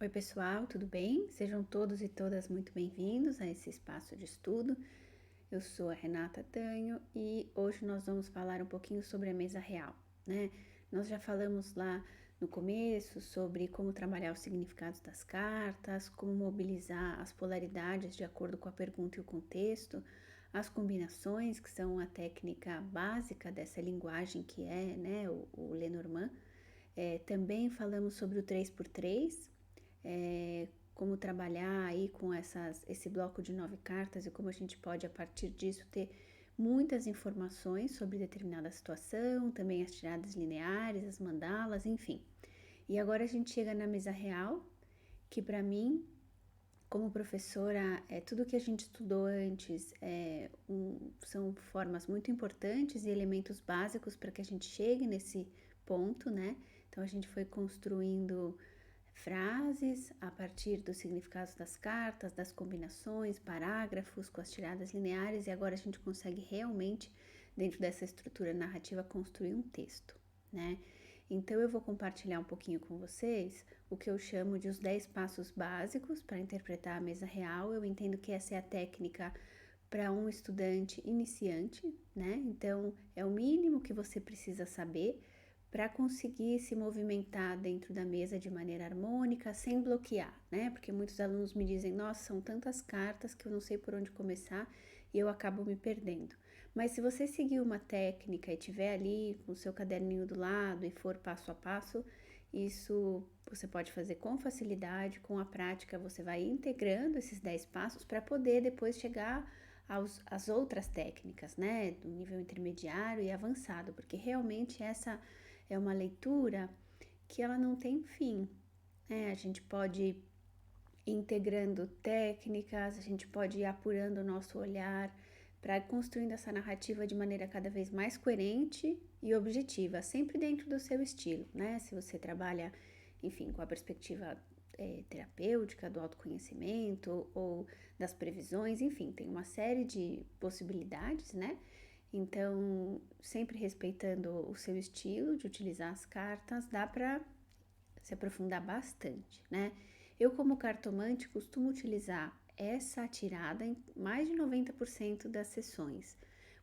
Oi, pessoal, tudo bem? Sejam todos e todas muito bem-vindos a esse espaço de estudo. Eu sou a Renata Tanho e hoje nós vamos falar um pouquinho sobre a mesa real, né? Nós já falamos lá no começo sobre como trabalhar os significados das cartas, como mobilizar as polaridades de acordo com a pergunta e o contexto, as combinações, que são a técnica básica dessa linguagem que é, né, o Lenormand. Também falamos sobre o 3x3, como trabalhar aí com esse bloco de 9 cartas e como a gente pode, a partir disso, ter muitas informações sobre determinada situação, também as tiradas lineares, as mandalas, enfim. E agora a gente chega na mesa real, que para mim, como professora, tudo que a gente estudou antes são formas muito importantes e elementos básicos para que a gente chegue nesse ponto, né? Então a gente foi construindo frases a partir dos significados das cartas, das combinações, parágrafos com as tiradas lineares, e agora a gente consegue realmente, dentro dessa estrutura narrativa, construir um texto, né? Então eu vou compartilhar um pouquinho com vocês o que eu chamo de os 10 passos básicos para interpretar a mesa real. Eu entendo que essa é a técnica para um estudante iniciante, né? Então é o mínimo que você precisa saber para conseguir se movimentar dentro da mesa de maneira harmônica, sem bloquear, né? Porque muitos alunos me dizem: nossa, são tantas cartas que eu não sei por onde começar e eu acabo me perdendo. Mas se você seguir uma técnica e tiver ali com o seu caderninho do lado e for passo a passo, isso você pode fazer com facilidade. Com a prática você vai integrando esses 10 passos para poder depois chegar às outras técnicas, né, do nível intermediário e avançado, porque realmente essa é uma leitura que ela não tem fim, né? A gente pode ir integrando técnicas, a gente pode ir apurando o nosso olhar para construindo essa narrativa de maneira cada vez mais coerente e objetiva, sempre dentro do seu estilo, né? Se você trabalha, enfim, com a perspectiva terapêutica, do autoconhecimento ou das previsões, enfim, tem uma série de possibilidades, né? Então, sempre respeitando o seu estilo de utilizar as cartas, dá para se aprofundar bastante, né? Eu, como cartomante, costumo utilizar essa tirada em mais de 90% das sessões.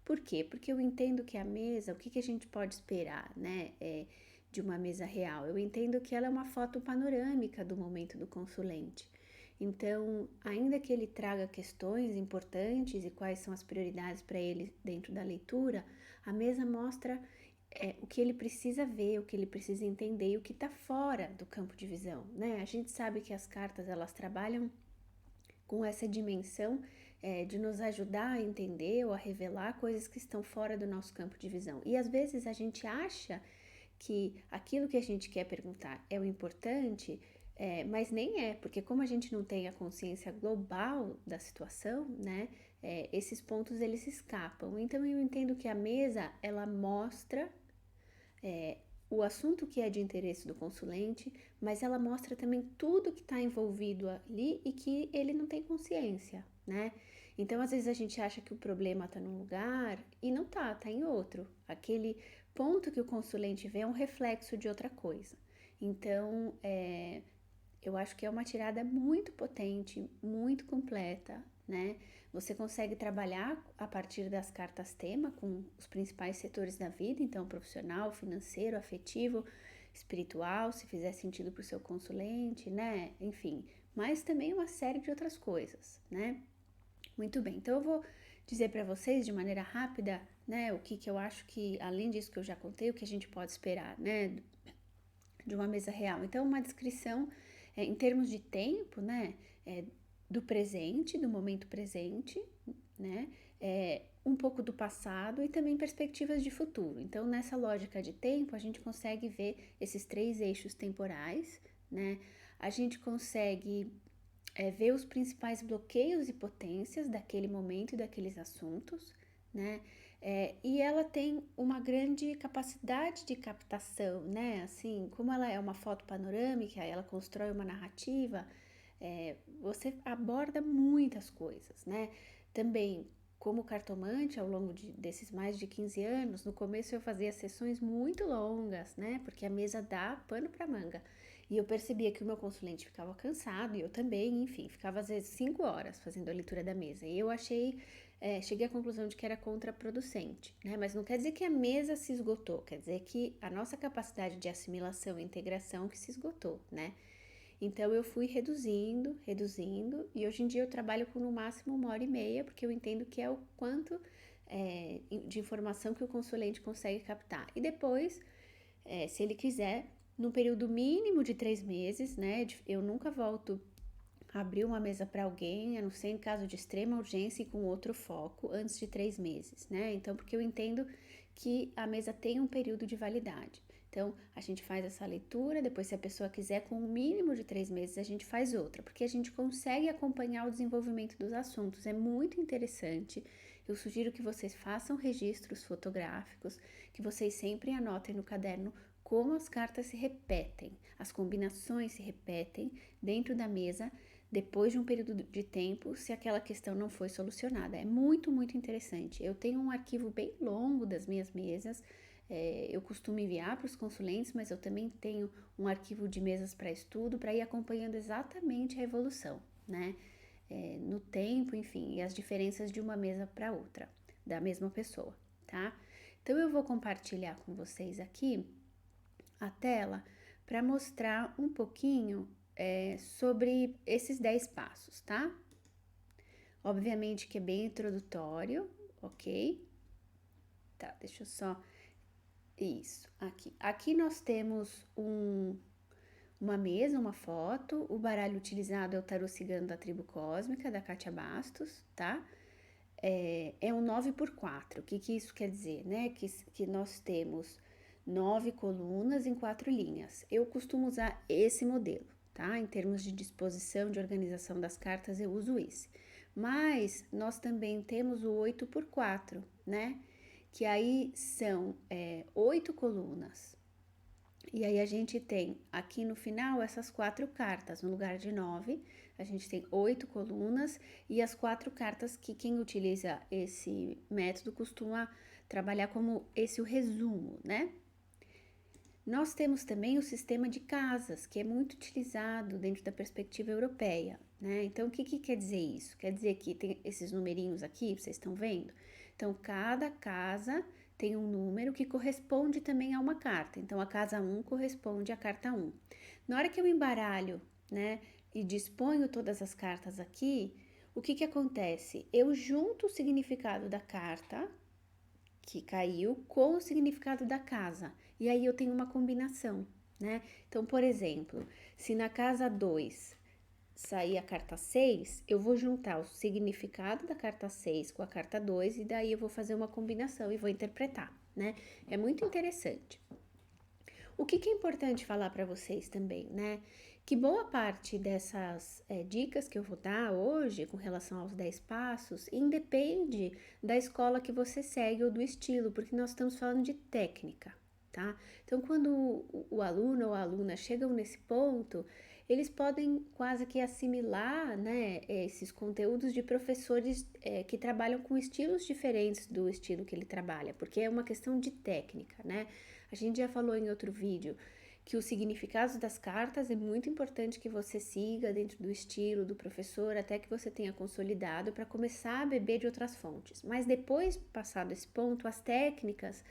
Por quê? Porque eu entendo que a mesa, o que a gente pode esperar, né, de uma mesa real? Eu entendo que ela é uma foto panorâmica do momento do consulente. Então, ainda que ele traga questões importantes e quais são as prioridades para ele dentro da leitura, a mesa mostra o que ele precisa ver, o que ele precisa entender e o que está fora do campo de visão, né? A gente sabe que as cartas elas trabalham com essa dimensão de nos ajudar a entender ou a revelar coisas que estão fora do nosso campo de visão. E às vezes a gente acha que aquilo que a gente quer perguntar é o importante, mas nem é, porque como a gente não tem a consciência global da situação, né, esses pontos eles se escapam. Então eu entendo que a mesa ela mostra o assunto que é de interesse do consulente, mas ela mostra também tudo que está envolvido ali e que ele não tem consciência, né? Então, às vezes a gente acha que o problema está num lugar e não tá em outro. Aquele ponto que o consulente vê é um reflexo de outra coisa. Então, eu acho que é uma tirada muito potente, muito completa, né? Você consegue trabalhar a partir das cartas tema com os principais setores da vida, então profissional, financeiro, afetivo, espiritual, se fizer sentido para o seu consulente, né? Enfim, mas também uma série de outras coisas, né? Muito bem, então eu vou dizer para vocês de maneira rápida, né, o que eu acho que, além disso que eu já contei, o que a gente pode esperar, né, de uma mesa real. Então, uma descrição em termos de tempo, né, do presente, do momento presente, né, um pouco do passado e também perspectivas de futuro. Então, nessa lógica de tempo, a gente consegue ver esses 3 eixos temporais, né, a gente consegue ver os principais bloqueios e potências daquele momento e daqueles assuntos, né? E ela tem uma grande capacidade de captação, né? Assim, como ela é uma foto panorâmica, ela constrói uma narrativa, você aborda muitas coisas, né? Também, como cartomante, ao longo desses mais de 15 anos, no começo eu fazia sessões muito longas, né? Porque a mesa dá pano para manga. E eu percebia que o meu consulente ficava cansado, e eu também, enfim, ficava às vezes 5 horas fazendo a leitura da mesa. E eu cheguei à conclusão de que era contraproducente, né? Mas não quer dizer que a mesa se esgotou, quer dizer que a nossa capacidade de assimilação e integração que se esgotou, né? Então eu fui reduzindo, e hoje em dia eu trabalho com no máximo 1h30, porque eu entendo que é o quanto de informação que o consulente consegue captar. E depois, se ele quiser, num período mínimo de 3 meses, né? Eu nunca volto a abrir uma mesa para alguém, a não ser em caso de extrema urgência e com outro foco, antes de 3 meses, né? Então, porque eu entendo que a mesa tem um período de validade. Então, a gente faz essa leitura, depois, se a pessoa quiser, com um mínimo de 3 meses, a gente faz outra, porque a gente consegue acompanhar o desenvolvimento dos assuntos. É muito interessante. Eu sugiro que vocês façam registros fotográficos, que vocês sempre anotem no caderno como as cartas se repetem, as combinações se repetem dentro da mesa depois de um período de tempo, se aquela questão não foi solucionada. É muito, muito interessante. Eu tenho um arquivo bem longo das minhas mesas, eu costumo enviar para os consulentes, mas eu também tenho um arquivo de mesas para estudo para ir acompanhando exatamente a evolução, né? No tempo, enfim, e as diferenças de uma mesa para outra, da mesma pessoa, tá? Então eu vou compartilhar com vocês aqui a tela para mostrar um pouquinho sobre esses 10 passos, tá? Obviamente que é bem introdutório, ok? Tá, deixa eu só... Isso, aqui. Aqui nós temos uma mesa, uma foto. O baralho utilizado é o tarô cigano da tribo cósmica, da Kátia Bastos, tá? É um 9x4. O que isso quer dizer, né? Que nós temos 9 colunas em 4 linhas. Eu costumo usar esse modelo, tá? Em termos de disposição, de organização das cartas, eu uso esse. Mas nós também temos o 8x4, né? Que aí são 8 colunas. E aí a gente tem aqui no final essas 4 cartas, no lugar de 9, a gente tem 8 colunas e as 4 cartas que quem utiliza esse método costuma trabalhar como o resumo, né? Nós temos também o sistema de casas, que é muito utilizado dentro da perspectiva europeia, né? Então, o que quer dizer isso? Quer dizer que tem esses numerinhos aqui, vocês estão vendo? Então, cada casa tem um número que corresponde também a uma carta. Então, a casa 1 corresponde à carta 1. Na hora que eu embaralho, né, e disponho todas as cartas aqui, o que acontece? Eu junto o significado da carta que caiu com o significado da casa. E aí eu tenho uma combinação, né? Então, por exemplo, se na casa 2 sair a carta 6, eu vou juntar o significado da carta 6 com a carta 2 e daí eu vou fazer uma combinação e vou interpretar, né? É muito interessante. O que é importante falar para vocês também, né? Que boa parte dessas dicas que eu vou dar hoje com relação aos 10 passos independe da escola que você segue ou do estilo, porque nós estamos falando de técnica, tá? Então, quando o aluno ou a aluna chegam nesse ponto, eles podem quase que assimilar, né, esses conteúdos de professores que trabalham com estilos diferentes do estilo que ele trabalha, porque é uma questão de técnica, né? A gente já falou em outro vídeo que os significados das cartas é muito importante que você siga dentro do estilo do professor até que você tenha consolidado para começar a beber de outras fontes. Mas depois, passado esse ponto, as técnicas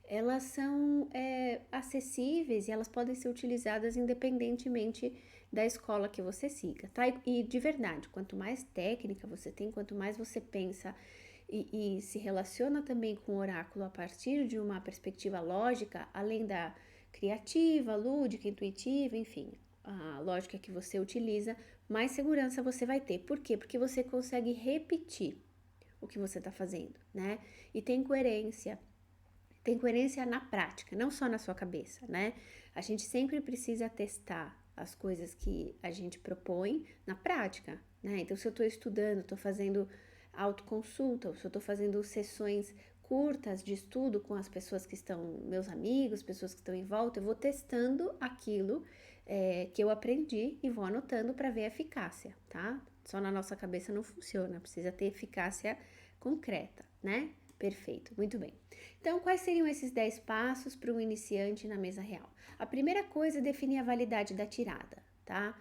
elas são acessíveis e elas podem ser utilizadas independentemente da escola que você siga, tá? E de verdade, quanto mais técnica você tem, quanto mais você pensa e se relaciona também com o oráculo a partir de uma perspectiva lógica, além da criativa, lúdica, intuitiva, enfim, a lógica que você utiliza, mais segurança você vai ter. Por quê? Porque você consegue repetir o que você está fazendo, né? E tem coerência na prática, não só na sua cabeça, né? A gente sempre precisa testar as coisas que a gente propõe na prática, né? Então, se eu estou estudando, estou fazendo autoconsulta, ou se eu estou fazendo sessões curtas de estudo com as pessoas que estão, meus amigos, pessoas que estão em volta, eu vou testando aquilo que eu aprendi e vou anotando para ver a eficácia, tá? Só na nossa cabeça não funciona, precisa ter eficácia concreta, né? Perfeito, muito bem. Então, quais seriam esses 10 passos para um iniciante na mesa real? A primeira coisa é definir a validade da tirada, tá?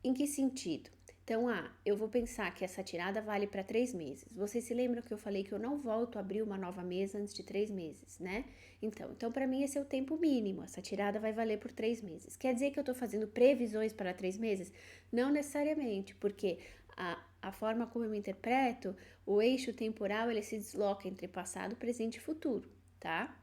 Em que sentido? Então, eu vou pensar que essa tirada vale para 3 meses. Vocês se lembram que eu falei que eu não volto a abrir uma nova mesa antes de 3 meses, né? Então para mim esse é o tempo mínimo. Essa tirada vai valer por 3 meses. Quer dizer que eu estou fazendo previsões para 3 meses? Não necessariamente, porque a forma como eu me interpreto, o eixo temporal ele se desloca entre passado, presente e futuro, tá?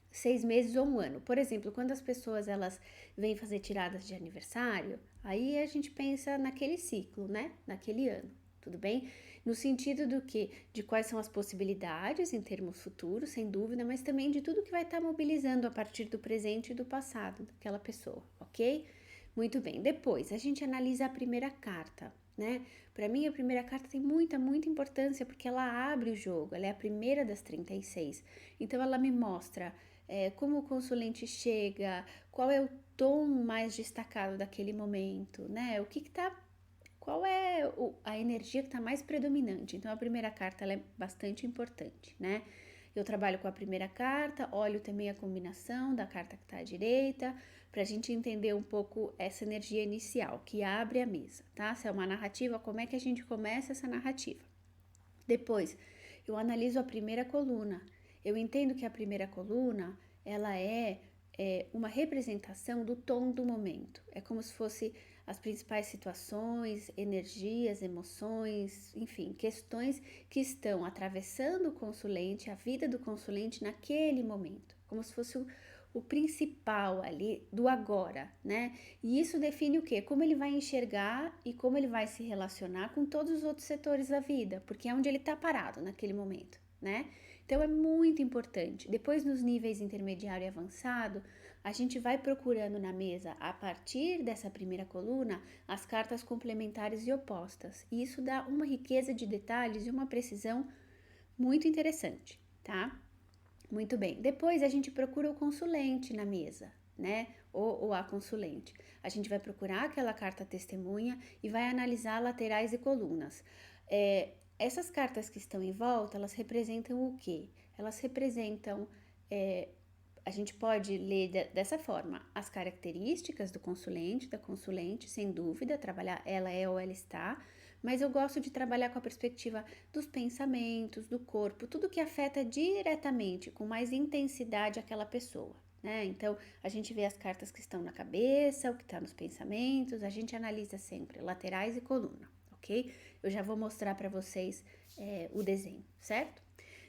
6 meses ou um ano. Por exemplo, quando as pessoas elas vêm fazer tiradas de aniversário, aí a gente pensa naquele ciclo, né? Naquele ano, tudo bem? No sentido do que, de quais são as possibilidades em termos futuros, sem dúvida, mas também de tudo que vai estar mobilizando a partir do presente e do passado daquela pessoa, ok? Muito bem. Depois, a gente analisa a primeira carta, né? Para mim, a primeira carta tem muita importância porque ela abre o jogo, ela é a primeira das 36. Então, ela me mostra como o consulente chega, qual é o tom mais destacado daquele momento, né? Qual é a energia que está mais predominante? Então, a primeira carta ela é bastante importante, né? Eu trabalho com a primeira carta, olho também a combinação da carta que está à direita, para a gente entender um pouco essa energia inicial que abre a mesa, tá? Se é uma narrativa, como é que a gente começa essa narrativa? Depois, eu analiso a primeira coluna. Eu entendo que a primeira coluna, ela é uma representação do tom do momento. É como se fosse as principais situações, energias, emoções, enfim, questões que estão atravessando o consulente, a vida do consulente naquele momento. Como se fosse o principal ali do agora, né? E isso define o quê? Como ele vai enxergar e como ele vai se relacionar com todos os outros setores da vida, porque é onde ele está parado naquele momento, né? Então é muito importante. Depois, nos níveis intermediário e avançado, a gente vai procurando na mesa, a partir dessa primeira coluna, as cartas complementares e opostas. E isso dá uma riqueza de detalhes e uma precisão muito interessante, tá? Muito bem. Depois a gente procura o consulente na mesa, né? Ou a consulente. A gente vai procurar aquela carta testemunha e vai analisar laterais e colunas. Essas cartas que estão em volta, elas representam o quê? Elas representam, a gente pode ler dessa forma, as características do consulente, da consulente, sem dúvida, trabalhar ela é ou ela está, mas eu gosto de trabalhar com a perspectiva dos pensamentos, do corpo, tudo que afeta diretamente, com mais intensidade aquela pessoa, né? Então, a gente vê as cartas que estão na cabeça, o que está nos pensamentos, a gente analisa sempre laterais e coluna, ok? Eu já vou mostrar para vocês o desenho, certo?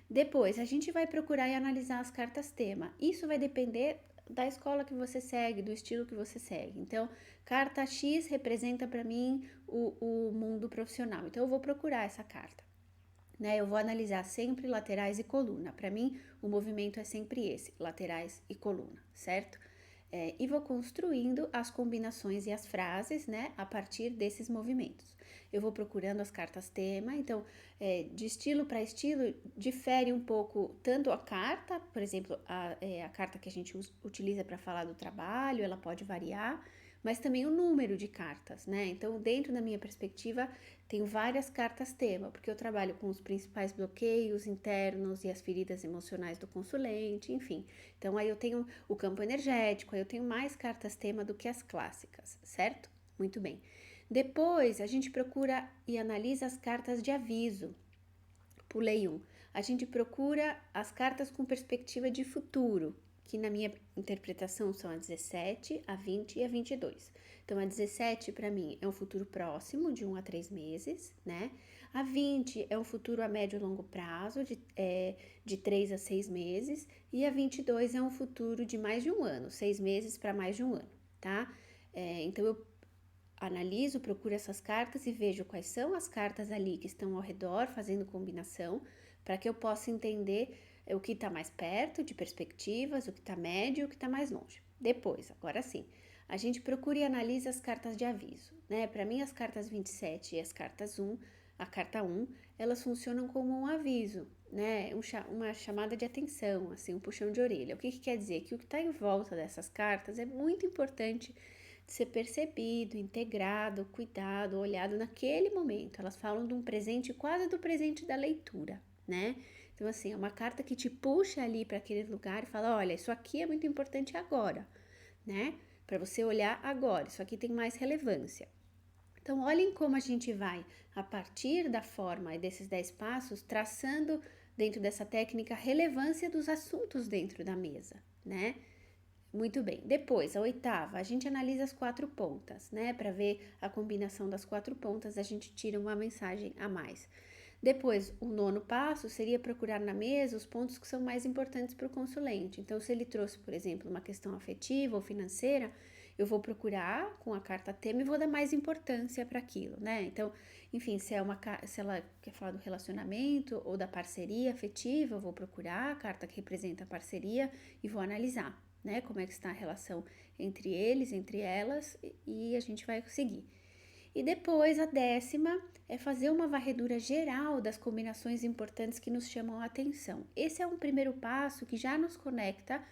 Depois, a gente vai procurar e analisar as cartas tema. Isso vai depender da escola que você segue, do estilo que você segue. Então, carta X representa para mim o mundo profissional. Então, eu vou procurar essa carta, né? Eu vou analisar sempre laterais e coluna. Para mim, o movimento é sempre esse, laterais e coluna, certo? E vou construindo as combinações e as frases, né, a partir desses movimentos. Eu vou procurando as cartas tema, então, de estilo para estilo, difere um pouco tanto a carta, por exemplo, a carta que a gente utiliza para falar do trabalho, ela pode variar, mas também o número de cartas, né? Então, dentro da minha perspectiva, tenho várias cartas tema, porque eu trabalho com os principais bloqueios internos e as feridas emocionais do consulente, enfim. Então, aí eu tenho o campo energético, aí eu tenho mais cartas tema do que as clássicas, certo? Muito bem. Depois, a gente procura e analisa as cartas de aviso. Pulei um. A gente procura as cartas com perspectiva de futuro, que na minha interpretação são a 17, a 20 e a 22. Então, a 17 para mim é um futuro próximo, de 1 a 3 meses, né? A 20 é um futuro a médio e longo prazo, de 3 a 6 meses. E a 22 é um futuro de mais de um ano, 6 meses para mais de um ano, tá? Então, eu analiso, procuro essas cartas e vejo quais são as cartas ali que estão ao redor, fazendo combinação, para que eu possa entender o que está mais perto de perspectivas, o que está médio e o que está mais longe. Depois, agora sim, a gente procura e analisa as cartas de aviso, né? Para mim, as cartas 27 e as cartas 1, a carta 1, elas funcionam como um aviso, né? Uma chamada de atenção, assim, um puxão de orelha. O que quer dizer? Que o que está em volta dessas cartas é muito importante de ser percebido, integrado, cuidado, olhado naquele momento. Elas falam de um presente, quase do presente da leitura, né? Então, assim, é uma carta que te puxa ali para aquele lugar e fala: olha, isso aqui é muito importante agora, né? Para você olhar agora, isso aqui tem mais relevância. Então, olhem como a gente vai, a partir da forma e desses 10 passos, traçando dentro dessa técnica a relevância dos assuntos dentro da mesa, né? Muito bem. Depois, a oitava, a gente analisa as 4 pontas, né? Para ver a combinação das 4 pontas, a gente tira uma mensagem a mais. Depois, o nono passo seria procurar na mesa os pontos que são mais importantes para o consulente. Então, se ele trouxe, por exemplo, uma questão afetiva ou financeira, eu vou procurar com a carta tema e vou dar mais importância para aquilo, né? Então, enfim, se ela quer falar do relacionamento ou da parceria afetiva, eu vou procurar a carta que representa a parceria e vou analisar, né? Como é que está a relação entre eles, entre elas, e a gente vai seguir. E depois, a 10ª é fazer uma varredura geral das combinações importantes que nos chamam a atenção. Esse é um primeiro passo que já nos conecta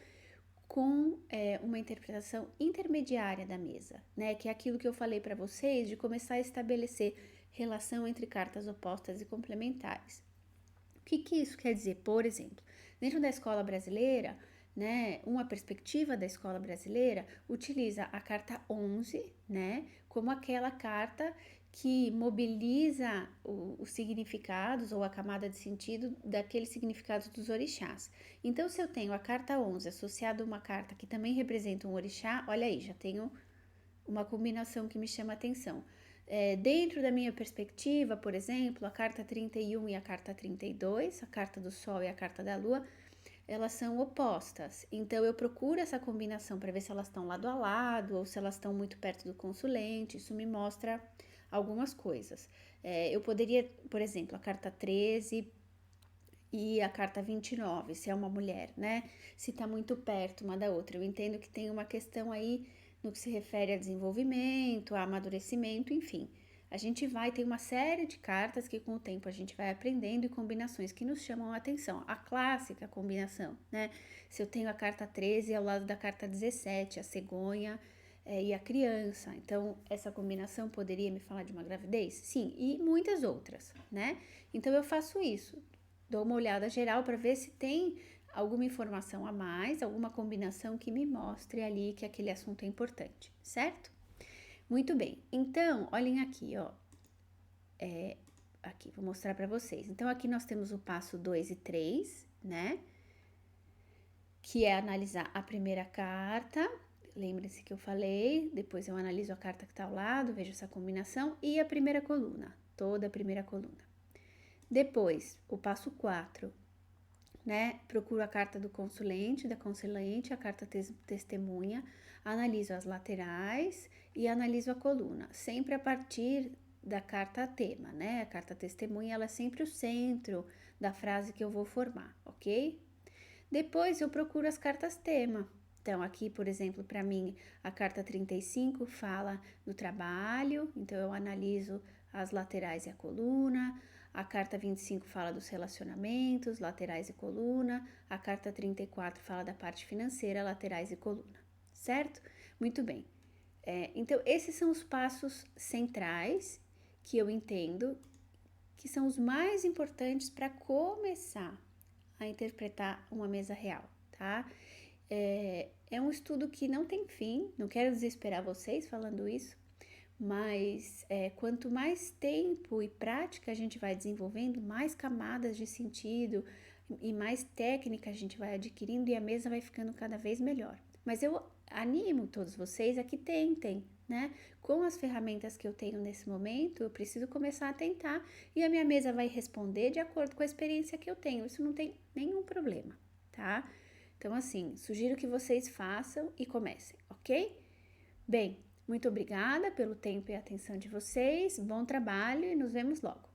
com uma interpretação intermediária da mesa, né? Que é aquilo que eu falei para vocês de começar a estabelecer relação entre cartas opostas e complementares. O que isso quer dizer? Por exemplo, dentro da escola brasileira, né, uma perspectiva da escola brasileira utiliza a carta 11, né, como aquela carta que mobiliza os significados ou a camada de sentido daqueles significados dos orixás. Então, se eu tenho a carta 11 associada a uma carta que também representa um orixá, olha aí, já tenho uma combinação que me chama a atenção. Dentro da minha perspectiva, por exemplo, a carta 31 e a carta 32, a carta do Sol e a carta da Lua, elas são opostas. Então, eu procuro essa combinação para ver se elas estão lado a lado ou se elas estão muito perto do consulente. Isso me mostra algumas coisas. Eu poderia, por exemplo, a carta 13 e a carta 29, se é uma mulher, né? Se está muito perto uma da outra. Eu entendo que tem uma questão aí no que se refere a desenvolvimento, a amadurecimento, enfim. A gente vai ter uma série de cartas que com o tempo a gente vai aprendendo e combinações que nos chamam a atenção. A clássica combinação, né? Se eu tenho a carta 13 ao lado da carta 17, a cegonha e a criança. Então, essa combinação poderia me falar de uma gravidez? Sim, e muitas outras, né? Então, eu faço isso. Dou uma olhada geral para ver se tem alguma informação a mais, alguma combinação que me mostre ali que aquele assunto é importante, certo? Muito bem, então, olhem aqui, ó. Aqui, vou mostrar para vocês. Então, aqui nós temos o passo 2 e 3, né? Que é analisar a primeira carta. Lembre-se que eu falei, depois eu analiso a carta que está ao lado, vejo essa combinação e a primeira coluna, toda a primeira coluna. Depois, o passo 4, né? Procuro a carta do consulente, da consulente, a carta testemunha, analiso as laterais e analiso a coluna, sempre a partir da carta tema, né? A carta testemunha, ela é sempre o centro da frase que eu vou formar, ok? Depois eu procuro as cartas tema. Então, aqui, por exemplo, para mim, a carta 35 fala do trabalho, então eu analiso as laterais e a coluna. A carta 25 fala dos relacionamentos, laterais e coluna. A carta 34 fala da parte financeira, laterais e coluna, certo? Muito bem. Então, esses são os passos centrais que eu entendo que são os mais importantes para começar a interpretar uma mesa real, tá? É um estudo que não tem fim, não quero desesperar vocês falando isso, mas quanto mais tempo e prática a gente vai desenvolvendo, mais camadas de sentido e mais técnica a gente vai adquirindo e a mesa vai ficando cada vez melhor. Mas eu animo todos vocês a que tentem, né? Com as ferramentas que eu tenho nesse momento, eu preciso começar a tentar e a minha mesa vai responder de acordo com a experiência que eu tenho. Isso não tem nenhum problema, tá? Então, assim, sugiro que vocês façam e comecem, ok? Bem, muito obrigada pelo tempo e atenção de vocês, bom trabalho e nos vemos logo.